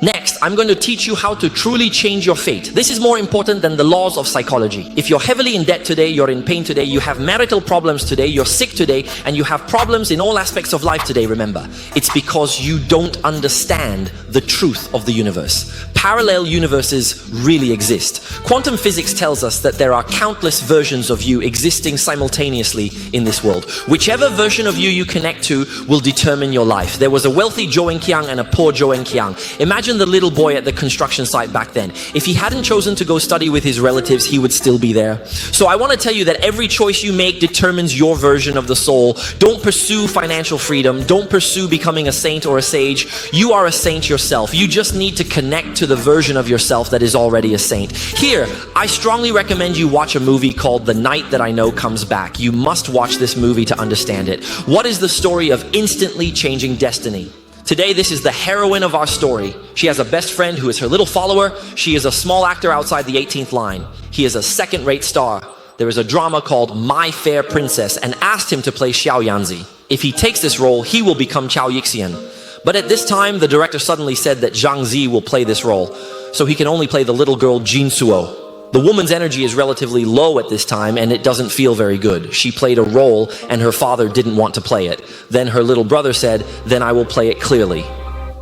Next, I'm going to teach you how to truly change your fate. This is more important than the laws of psychology. If you're heavily in debt today, you're in pain today, you have marital problems today, you're sick today, and you have problems in all aspects of life today, remember, it's because you don't understand the truth of the universe. Parallel universes really exist. Quantum physics tells us that there are countless versions of you existing simultaneously in this world. Whichever version of you connect to will determine your life. There was a wealthy Zhou Enkiang and a poor Zhou Enkiang. Imagine the little boy at the construction site back then. If he hadn't chosen to go study with his relatives, he would still be there. So I want to tell you that every choice you make determines your version of the soul. Don't pursue financial freedom. Don't pursue becoming a saint or a sage. You are a saint yourself. You just need to connect to the version of yourself that is already a saint. Here, I strongly recommend you watch a movie called The Night That I Know Comes Back. You must watch this movie to understand it. What is the story of instantly changing destiny? Today, this is the heroine of our story. She has a best friend who is her little follower. She is a small actor outside the 18th line. He is a second-rate star. There is a drama called My Fair Princess and asked him to play Xiao Yanzi. If he takes this role, he will become Chao Yixian. But at this time, the director suddenly said that Zhang Zi will play this role, so he can only play the little girl Jin Suo. The woman's energy is relatively low at this time and it doesn't feel very good. She played a role and her father didn't want to play it. Then her little brother said, then I will play it clearly.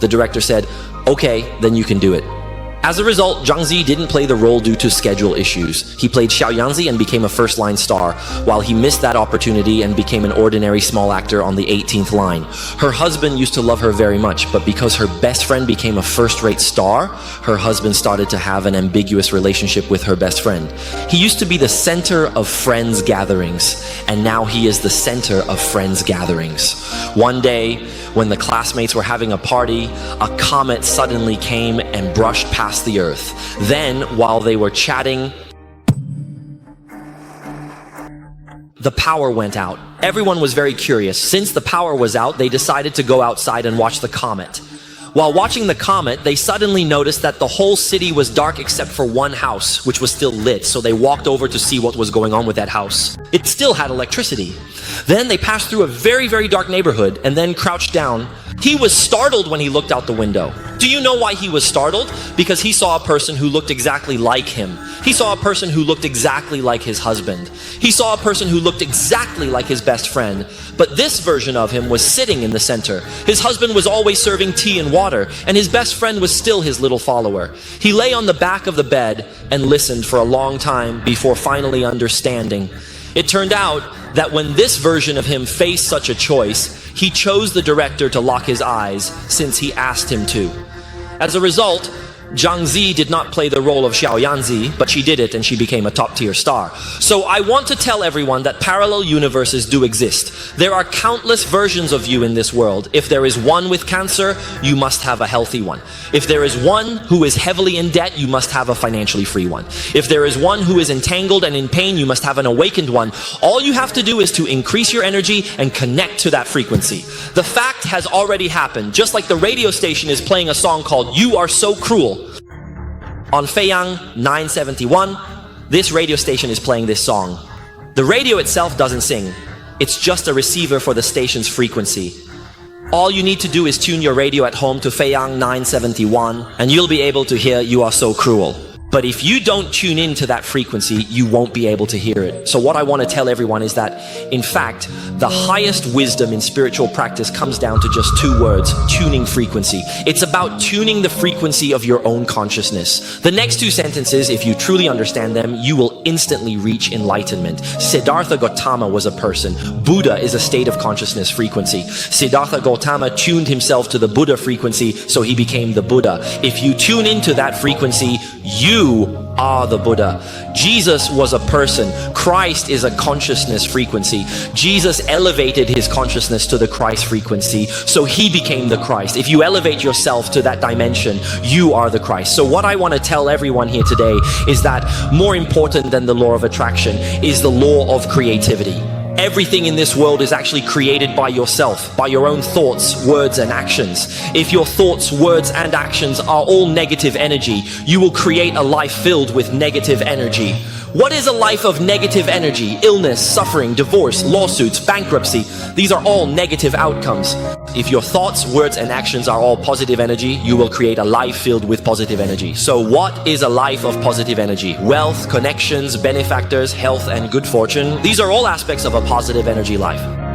The director said, okay, then you can do it. As a result, Zhang Zi didn't play the role due to schedule issues. He played Xiao Yanzi and became a first-line star, while he missed that opportunity and became an ordinary small actor on the 18th line. Her husband used to love her very much, but because her best friend became a first-rate star, her husband started to have an ambiguous relationship with her best friend. He used to be the center of friends' gatherings, and now he is the center of friends' gatherings. One day, when the classmates were having a party, a comet suddenly came and brushed past the earth. Then, while they were chatting, the power went out. Everyone was very curious. Since the power was out, they decided to go outside and watch the comet. While watching the comet, they suddenly noticed that the whole city was dark except for one house, which was still lit, so they walked over to see what was going on with that house. It still had electricity. Then they passed through a very, very dark neighborhood and then crouched down. He was startled when he looked out the window. Do you know why he was startled? Because he saw a person who looked exactly like him. He saw a person who looked exactly like his husband. He saw a person who looked exactly like his best friend. But this version of him was sitting in the center. His husband was always serving tea and water, and his best friend was still his little follower. He lay on the back of the bed and listened for a long time before finally understanding. It turned out that when this version of him faced such a choice, he chose the director to lock his eyes since he asked him to. As a result, Zhang Zi did not play the role of Xiao Yanzi, but she did it and she became a top-tier star. So I want to tell everyone that parallel universes do exist. There are countless versions of you in this world. If there is one with cancer, you must have a healthy one. If there is one who is heavily in debt, you must have a financially free one. If there is one who is entangled and in pain, you must have an awakened one. All you have to do is to increase your energy and connect to that frequency. The fact has already happened. Just like the radio station is playing a song called You Are So Cruel. On Feiyang 971, this radio station is playing this song. The radio itself doesn't sing. It's just a receiver for the station's frequency. All you need to do is tune your radio at home to Feiyang 971 and you'll be able to hear You Are So Cruel. But if you don't tune into that frequency, you won't be able to hear it. So what I want to tell everyone is that, in fact, the highest wisdom in spiritual practice comes down to just two words: tuning frequency. It's about tuning the frequency of your own consciousness. The next two sentences, if you truly understand them, you will instantly reach enlightenment. Siddhartha Gautama was a person. Buddha is a state of consciousness frequency. Siddhartha Gautama tuned himself to the Buddha frequency, so he became the Buddha. If you tune into that frequency, you are the Buddha. Jesus was a person. Christ is a consciousness frequency. Jesus elevated his consciousness to the Christ frequency, so he became the Christ. If you elevate yourself to that dimension, you are the Christ. So what I want to tell everyone here today is that more important than the law of attraction is the law of creativity. Everything in this world is actually created by yourself, by your own thoughts, words, and actions. If your thoughts, words, and actions are all negative energy, you will create a life filled with negative energy. What is a life of negative energy? Illness, suffering, divorce, lawsuits, bankruptcy. These are all negative outcomes. If your thoughts, words, and actions are all positive energy, you will create a life filled with positive energy. So what is a life of positive energy? Wealth, connections, benefactors, health, and good fortune. These are all aspects of a positive energy life.